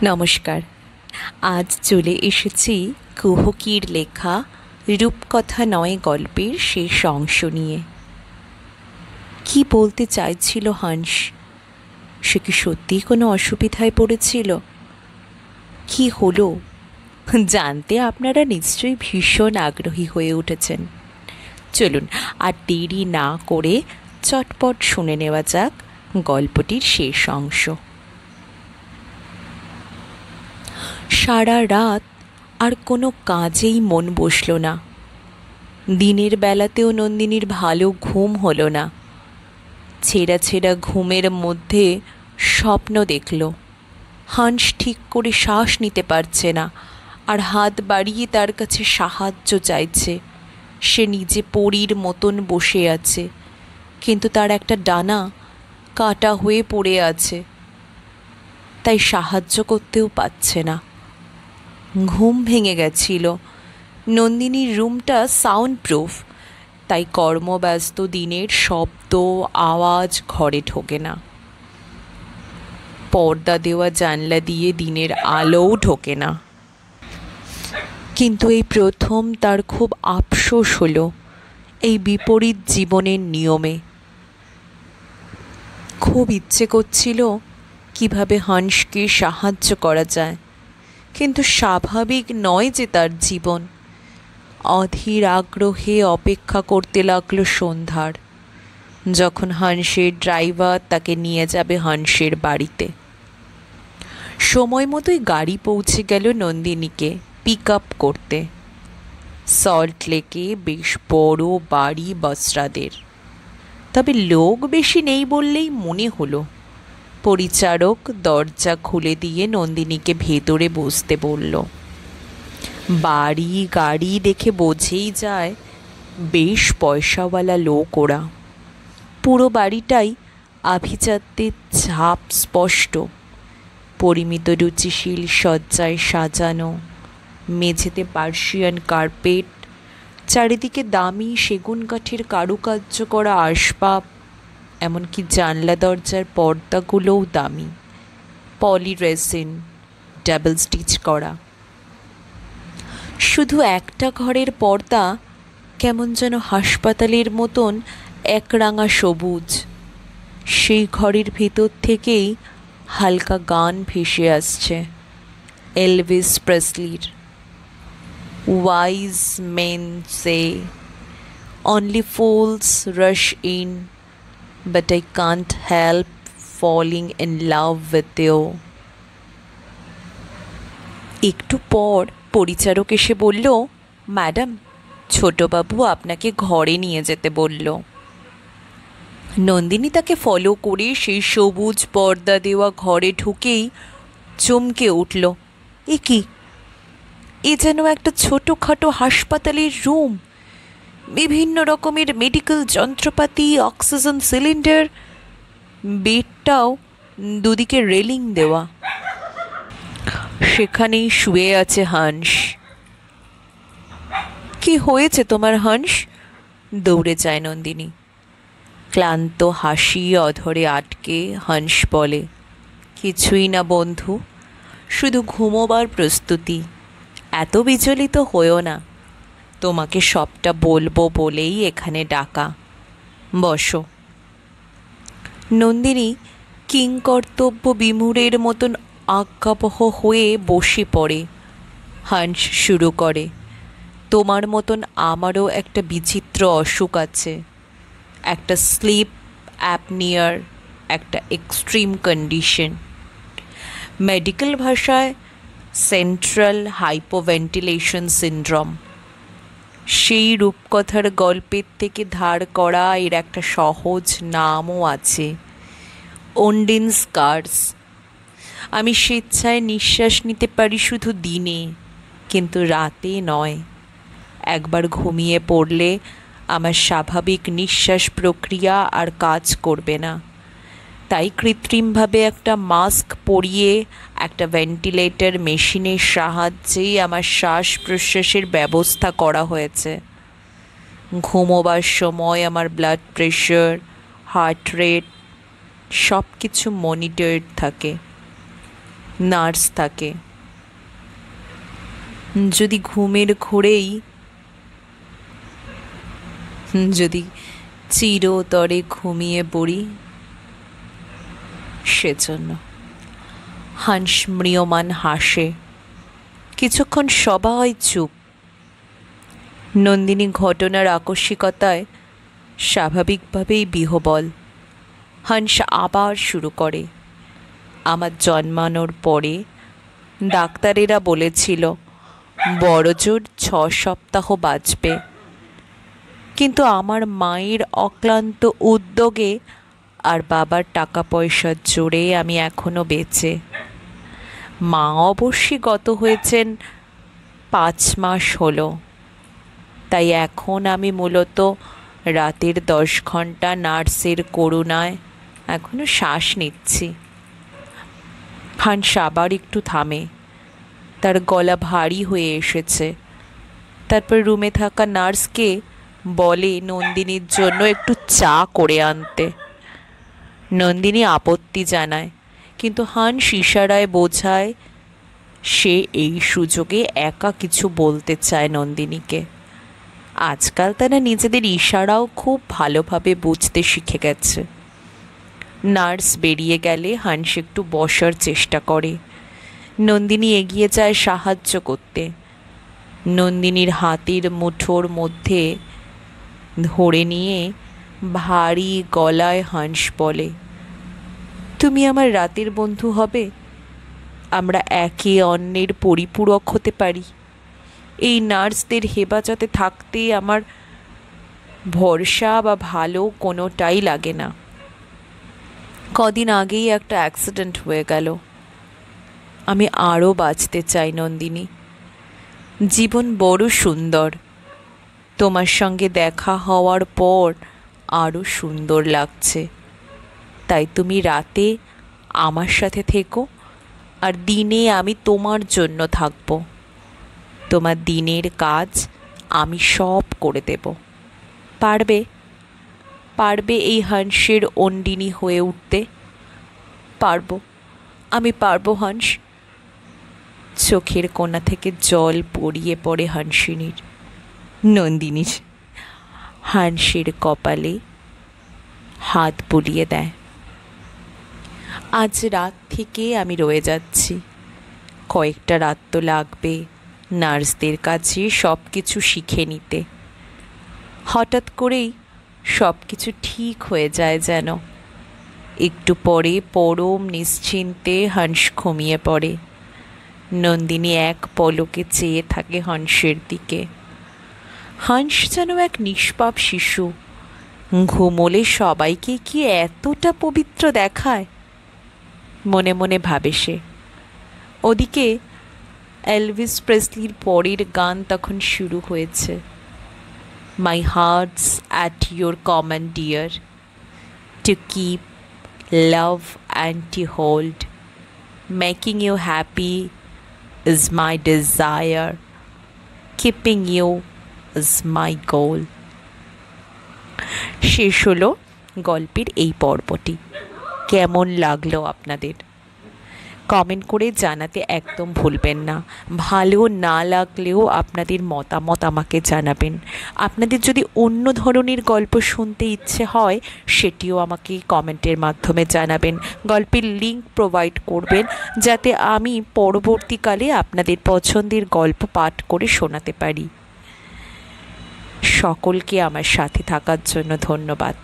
নমস্কার। আজ চলে এসেছি কুহকির লেখা রূপকথা নয় গল্পের শেষ অংশ নিয়ে। কি বলতে চাইছিল হাঁস? সে কি সত্যিই কোনো অসুবিধায় পড়েছিল? কি হলো জানতে আপনারা নিশ্চয়ই ভীষণ আগ্রহী হয়ে উঠেছেন। চলুন আর দেরি না করে চটপট শুনে নেওয়া যাক গল্পটির শেষ অংশ। সারা রাত আর কোনো কাজেই মন বসল না। দিনের বেলাতেও নন্দিনীর ভালো ঘুম হলো না। ছেঁড়া ছেঁড়া ঘুমের মধ্যে স্বপ্ন দেখল। হাঁস ঠিক করে শ্বাস নিতে পারছে না, আর হাত বাড়িয়ে তার কাছে সাহায্য চাইছে। সে নিজে পরীর মতন বসে আছে, কিন্তু তার একটা ডানা কাটা হয়ে পড়ে আছে, তাই সাহায্য করতেও পারছে না। ঘুম ভেঙে গেছিল। নন্দিনীর রুমটা সাউন্ড প্রুফ, তাই কর্মব্যস্ত দিনের শব্দ আওয়াজ ঘরে ঢোকে না। পর্দা দেওয়া জানলা দিয়ে দিনের আলোও ঢোকে না। কিন্তু এই প্রথম তার খুব আফসোস হলো এই বিপরীত জীবনের নিয়মে। খুব ইচ্ছে করছিল কিভাবে হাঁসকে সাহায্য করা যায়, কিন্তু স্বাভাবিক নয় যে তার জীবন। অধীর আগ্রহে অপেক্ষা করতে লাগলো সন্ধ্যার, যখন হাঁসের ড্রাইভার তাকে নিয়ে যাবে হাঁসের বাড়িতে। সময় মতোই গাড়ি পৌঁছে গেল নন্দিনীকে পিক আপ করতে। সল্ট লেকে বেশ বড় বাড়ি বসরাদের, তবে লোক বেশি নেই বললেই মনে হলো। পরিচারক দরজা খুলে দিয়ে নন্দিনীকে ভেতরে বসতে বলল। বাড়ি গাড়ি দেখে বোঝেই যায় বেশ পয়সাওয়ালা লোক ওরা। পুরো বাড়িটাই আভিজাত্যের ছাপ স্পষ্ট। পরিমিত রুচিশীল সজ্জায় সাজানো, মেঝেতে পার্সিয়ান কার্পেট, চারিদিকে দামি সেগুন কাঠের কারুকার্য করা আসবাব, এমনকি জানলা দরজার পর্দাগুলোও দামি, পলিরেসিন, ডাবল স্টিচ করা। শুধু একটা ঘরের পর্দা কেমন যেন হাসপাতালের মতন একরাঙা সবুজ। সেই ঘরের ভেতর থেকেই হালকা গান ভেসে আসছে Elvis প্রেসলির। Wise main say only fools rush in, but I can't help falling in love with you. একটু পর পরিচারক এসে বলল, ম্যাডাম, ছোটবাবু আপনাকে ঘরে নিয়ে যেতে বলল। নন্দিনী তাকে ফলো করে সেই সবুজ পর্দা দেওয়া ঘরে ঢুকেই চমকে উঠল। এ কি? এ যেন একটা ছোটোখাটো হাসপাতালের রুম। বিভিন্ন রকমের মেডিকেল যন্ত্রপাতি, অক্সিজেন সিলিন্ডার, বেডটাও দুদিকে রেলিং দেওয়া। সেখানেই শুয়ে আছে হাঁস। কি হয়েছে তোমার হাঁস? দৌড়ে যায় নন্দিনী। ক্লান্ত হাসি অধরে আটকে হাঁস বলে, কিছুই না বন্ধু, শুধু ঘুমোবার প্রস্তুতি। এত বিচলিত হয়েও না, তোমাকে সবটা বলবো বলেই এখানে ডাকা। বসো। নন্দিনী কিংকর্তব্য বিমূঢ়ের মতন আজ্ঞাবহ হয়ে বসে পড়ে। হাঁস শুরু করে, তোমার মতন আমারও একটা বিচিত্র অসুখ আছে, একটা স্লিপ অ্যাপনিয়ার, একটা এক্সট্রিম কন্ডিশন। মেডিকেল ভাষায় সেন্ট্রাল হাইপোভেন্টিলেশন সিনড্রোম। সেই রূপকথার গল্পের থেকে ধার করা এর একটা সহজ নামও আছে, ওন্ডিনস কার্স। আমি স্বেচ্ছায় নিঃশ্বাস নিতে পারি শুধু দিনে, কিন্তু রাতে নয়। একবার ঘুমিয়ে পড়লে আমার স্বাভাবিক নিঃশ্বাস প্রক্রিয়া আর কাজ করবে না, তাই কৃত্রিমভাবে একটা মাস্ক পরিয়ে একটা ভেন্টিলেটর মেশিনের সাহায্যেই আমার শ্বাস প্রশ্বাসের ব্যবস্থা করা হয়েছে। ঘুমোবার সময় আমার ব্লাড প্রেশার, হার্ট রেট সব কিছু মনিটর থাকে। নার্স থাকে। যদি ঘুমের ঘোরেই, যদি চিরতরে ঘুমিয়ে পড়ি, সেজন্য। হাঁস ম্রিয়মান হাসে। কিছুক্ষণ সবাই চুপ। নন্দিনী ঘটনার আকস্মিকতায় স্বাভাবিকভাবেই বিহ্বল। হাঁস আবার শুরু করে, আমার জন্মানোর পরে ডাক্তারেরা বলেছিল বড়জোর 6 সপ্তাহ বাঁচবে, কিন্তু আমার মায়ের অক্লান্ত উদ্যোগে আর বাবার টাকা পয়সার জোরে আমি এখনও বেঁচে। মা অবশ্যই গত হয়েছেন 5 মাস হলো, তাই এখন আমি মূলত রাতের 10 ঘন্টা নার্সের করুণায় এখনো শ্বাস নিচ্ছি। হাঁস আবার একটু থামে, তার গলা ভারী হয়ে এসেছে। তারপর রুমে থাকা নার্সকে বলে নন্দিনীর জন্য একটু চা করে আনতে। নন্দিনী আপত্তি জানায়, কিন্তু হাঁস ইশারায় বোঝায় সে এই সুযোগে একা কিছু বলতে চায় নন্দিনীকে। আজকাল তারা নিজেদের ইশারাও খুব ভালোভাবে বুঝতে শিখে গেছে। নার্স বেরিয়ে গেলে হাঁস একটু বসার চেষ্টা করে। নন্দিনী এগিয়ে যায় সাহায্য করতে। নন্দিনীর হাতের মুঠোর মধ্যে ধরে নিয়ে ভারী গলায় হাঁস বলে, তুমি আমার রাতের বন্ধু হবে, আমরা একে অন্যের পরিপূরক হতে পারি। এই নার্সদের হেফাজতে থাকতে আমার ভরসা বা ভালো কোনোটাই লাগে না। কদিন আগেই একটা অ্যাক্সিডেন্ট হয়ে গেল। আমি আরও বাঁচতে চাই নন্দিনী। জীবন বড় সুন্দর, তোমার সঙ্গে দেখা হওয়ার পর আরও সুন্দর লাগছে। তাই তুমি রাতে আমার সাথে থেকো, আর দিনে আমি তোমার জন্য থাকব। তোমার দিনের কাজ আমি সব করে দেব। পারবে? পারবে এই হাঁসের অন্ডিনী হয়ে উঠতে? পারবো, আমি পারবো হাঁস। চোখের কোণা থেকে জল পড়িয়ে পড়ে হাঁসিনীর। নন্দিনীর হাঁসের কপালে হাত বুলিয়ে দেয়। আজ রাত থেকে আমি রয়ে যাচ্ছি। কয়েকটা রাত তো লাগবে নার্সদের কাছে সব কিছু শিখে নিতে। হঠাৎ করেই সব কিছু ঠিক হয়ে যায় যেন। একটু পরে পরম নিশ্চিন্তে হাঁস ঘুমিয়ে পড়ে। নন্দিনী এক পলকে চেয়ে থাকে হাঁসের দিকে। হাঁস যেন এক নিষ্পাপ শিশু, ঘুমোলে সবাইকে কি এতটা পবিত্র দেখায়? মনে মনে ভাবে সে। ওদিকে এলভিস প্রেসলির পরের গান তখন শুরু হয়েছে। মাই hertz at your command deer, to keep, love and to hold, making you happy is my desire, keeping you is my গোল। শেষ হলো গল্পের এই পর্বটি। কেমন লাগলো আপনাদের? কমেন্ট করে জানাতে একদম ভুলবেন না। ভালো না লাগলেও আপনাদের মতামত আমাকে জানাবেন। আপনাদের যদি অন্য ধরনের গল্প শুনতে ইচ্ছে হয় সেটিও আমাকে কমেন্টের মাধ্যমে জানাবেন। গল্পের লিঙ্ক প্রোভাইড করবেন যাতে আমি পরবর্তীকালে আপনাদের পছন্দের গল্প পাঠ করে শোনাতে পারি। সকলকে আমার সাথে থাকার জন্য ধন্যবাদ।